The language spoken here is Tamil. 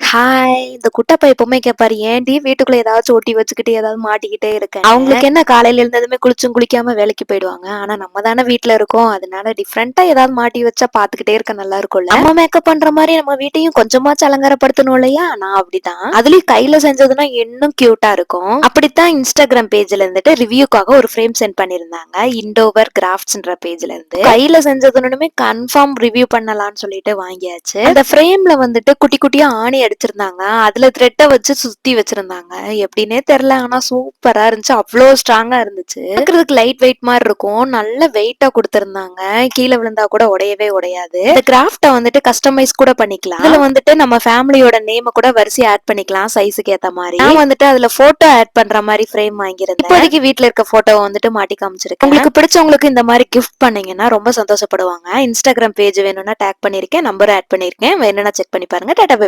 ஹாய்! இந்த குட்டப்பா எப்பவுமே கேட்பாரு, "ஏன்டி வீட்டுக்குள்ள ஏதாச்சும் ஒட்டி வச்சுக்கிட்டு, ஏதாவது மாட்டிக்கிட்டே இருக்கன்னு?" அவங்களுக்கு என்ன காலையில எழுந்ததுமே குளிச்சும் குளிக்காம வேலைக்கு போயிடுவாங்க. ஆனா நம்ம தானே வீட்ல இருக்கோம். அதனால டிஃபரெண்ட்டா ஏதாவது மாட்டி வச்சா பார்த்துக்கிட்டே இருக்க நல்லா இருக்கும்ல. நம்ம மேக்கப் பண்ற மாரி நம்ம வீட்டையும் கொஞ்சமாச்சும் அலங்காரப்படுத்தணும் இல்லையா? நான் அப்படிதான். அதுலயும் கையில செஞ்சதுன்னா இன்னும் கியூட்டா இருக்கும். அப்படித்தான் Instagram பேஜ்ல இருந்துட்டு ரிவ்யூக்காக ஒரு ஃப்ரேம் சென்ட் பண்ணியிருந்தாங்க. இண்டோவர் கிராஃப்ட்ஸ்ன்ற பேஜ்ல இருந்து. கையில செஞ்சதுன்னுமே கன்ஃபார்ம் ரிவ்யூ பண்ணலாம்னு சொல்லிட்டு வாங்கியாச்சு. அந்த ஃப்ரேம்ல வந்துட்டு குட்டி குட்டியா ஆணி அடிச்சிருந்தாங்க. அதுல த்ரெட்ட வச்சு சுத்தி வச்சிருந்தாங்க. எப்படின்னே தெரியல. ஆனா சூப்பரா இருந்துச்சு. அவ்ளோ ஸ்ட்ராங்கா இருந்துச்சு. பார்க்கறதுக்கு லைட் வெயிட் மாரி இருக்கும். நல்ல வெயிட்டா குடுத்திருந்தாங்க. கீழ விழுந்தா கூட உடையவே உடையாது. இந்த கிராஃப்ட்ட வந்துட்டு கஸ்டமைஸ் கூட பண்ணிக்கலாம். இதுல வந்துட்டு நம்ம ஃபேமிலியோட நேம கூட வரிசையா ஆட் பண்ணிக்கலாம் சைஸ்க்கு ஏத்த மாரி. நான் வந்துட்டு அதுல போட்டோ ஆட் பண்ற மாரி ஃப்ரேம் வாங்கியிருந்தேன். இப்போதைக்கு வீட்ல இருக்க போட்டோவை வந்துட்டு மாட்டி காமிச்சிருக்கேன். உங்களுக்கு பிடிச்சவங்களுக்கு இந்த மாரி கிஃப்ட் பண்ணீங்கன்னா ரொம்ப சந்தோஷப்படுவாங்க. Instagram பேஜ் வேணும்னா டேக் பண்ணிருக்கேன். நம்பர் ஆட் பண்ணிருக்கேன். வேணும்னா செக் பண்ணி பாருங்க. Tata bye.